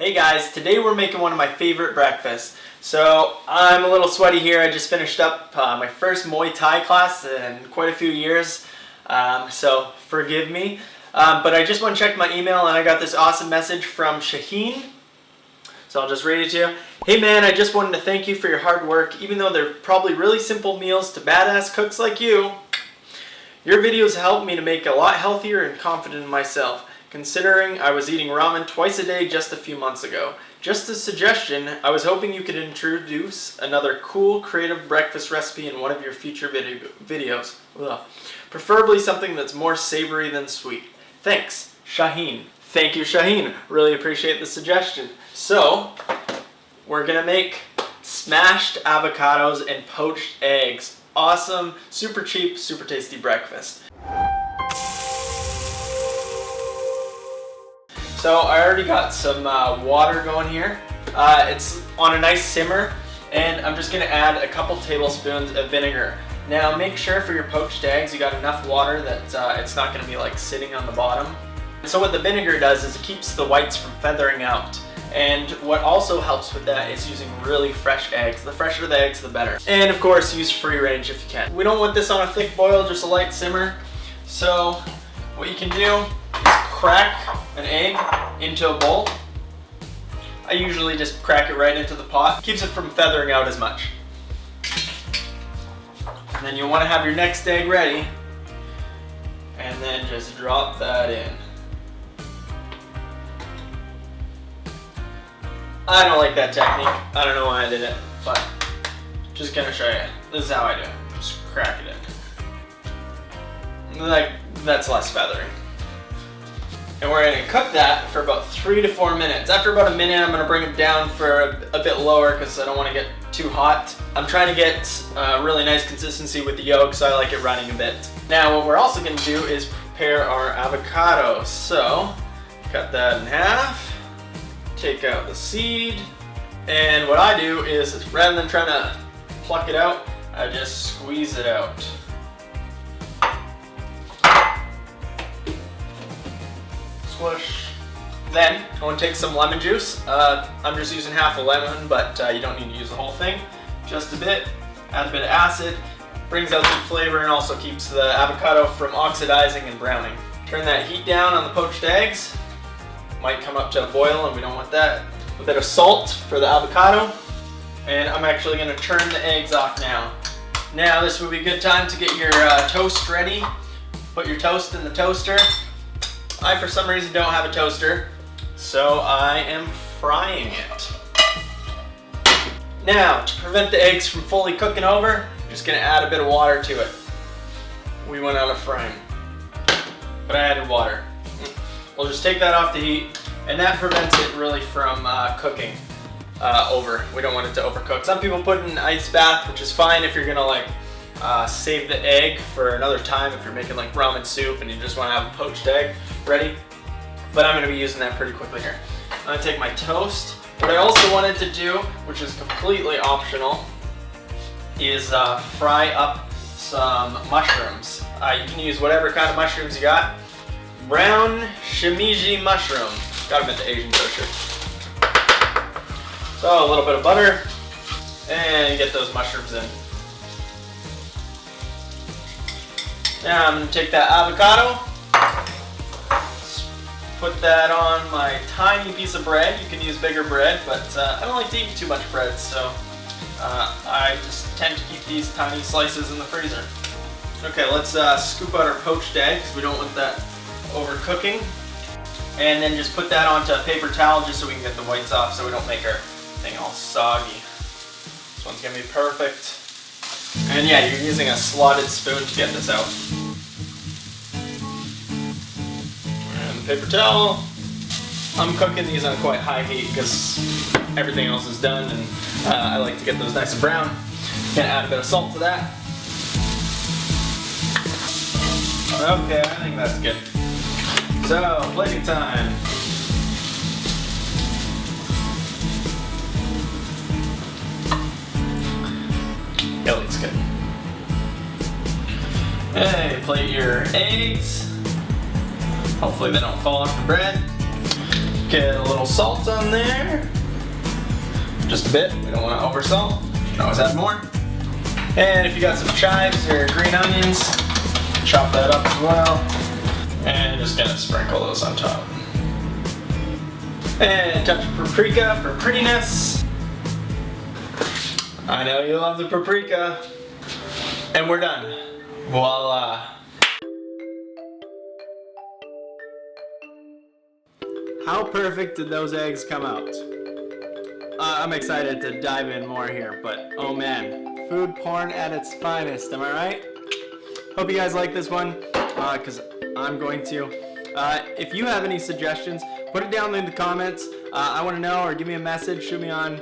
Hey guys, today we're making one of my favorite breakfasts. So I'm a little sweaty here. I just finished up my first Muay Thai class in quite a few years, so forgive me. But I just want to check my email and I got this awesome message from Shaheen. So I'll just read it to you. Hey man, I just wanted to thank you for your hard work. Even though they're probably really simple meals to badass cooks like you, your videos helped me to make a lot healthier and confident in myself, considering I was eating ramen twice a day just a few months ago. Just a suggestion, I was hoping you could introduce another cool, creative breakfast recipe in one of your future videos. Ugh. Preferably something that's more savory than sweet. Thanks, Shaheen. Thank you, Shaheen. Really appreciate the suggestion. So, we're gonna make smashed avocados and poached eggs. Awesome, super cheap, super tasty breakfast. So I already got some water going here. It's on a nice simmer, and I'm just gonna add a couple tablespoons of vinegar. Now make sure for your poached eggs you got enough water that it's not gonna be like sitting on the bottom. So what the vinegar does is it keeps the whites from feathering out. And what also helps with that is using really fresh eggs. The fresher the eggs, the better. And of course, use free range if you can. We don't want this on a thick boil, just a light simmer. So what you can do, crack an egg into a bowl. I usually just crack it right into the pot. Keeps it from feathering out as much. And then you want to have your next egg ready. And then just drop that in. I don't like that technique. I don't know why I did it, but just gonna show you. This is how I do it. Just crack it in. Like, that's less feathering. And we're going to cook that for about 3 to 4 minutes. After about a minute, I'm going to bring it down for a bit lower because I don't want to get too hot. I'm trying to get a really nice consistency with the yolk, so I like it running a bit. Now, what we're also going to do is prepare our avocado. So, cut that in half, take out the seed, and what I do is, rather than trying to pluck it out, I just squeeze it out. Then I want to take some lemon juice. I'm just using half a lemon, but you don't need to use the whole thing. Just a bit. Add a bit of acid. Brings out some flavor and also keeps the avocado from oxidizing and browning. Turn that heat down on the poached eggs. Might come up to a boil and we don't want that. A bit of salt for the avocado. And I'm actually going to turn the eggs off now. Now this would be a good time to get your toast ready. Put your toast in the toaster. I, for some reason, don't have a toaster, so I am frying it. Now, to prevent the eggs from fully cooking over, I'm just gonna add a bit of water to it. We went out of frame, but I added water. We'll just take that off the heat, and that prevents it really from cooking over. We don't want it to overcook. Some people put it in an ice bath, which is fine if you're gonna like save the egg for another time if you're making like ramen soup and you just want to have a poached egg ready. But I'm going to be using that pretty quickly here. I'm going to take my toast. What I also wanted to do, which is completely optional, is fry up some mushrooms. You can use whatever kind of mushrooms you got. Brown shimiji mushroom. Got them at the Asian grocery. So a little bit of butter and get those mushrooms in. Now I'm going to take that avocado, put that on my tiny piece of bread. You can use bigger bread, but I don't like to eat too much bread, so I just tend to keep these tiny slices in the freezer. Okay, let's scoop out our poached eggs. We don't want that overcooking. And then just put that onto a paper towel just so we can get the whites off so we don't make our thing all soggy. This one's going to be perfect. And yeah, you're using a slotted spoon to get this out. And the paper towel. I'm cooking these on quite high heat because everything else is done and I like to get those nice and brown. Gonna add a bit of salt to that. Okay, I think that's good. So, plating time. It looks good. Hey, plate your eggs. Hopefully they don't fall off the bread. Get a little salt on there. Just a bit, we don't want to over salt. You can always add more. And if you got some chives or green onions, chop that up as well. And just gonna sprinkle those on top. And a touch of paprika for prettiness. I know you love the paprika. And we're done. Voila. How perfect did those eggs come out? I'm excited to dive in more here, but oh man, food porn at its finest, am I right? Hope you guys like this one, because I'm going to. If you have any suggestions, put it down in the comments. I want to know, or give me a message, shoot me on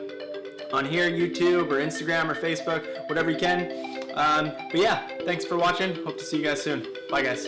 here, YouTube, or Instagram, or Facebook, whatever you can. But yeah, thanks for watching. Hope to see you guys soon. Bye guys.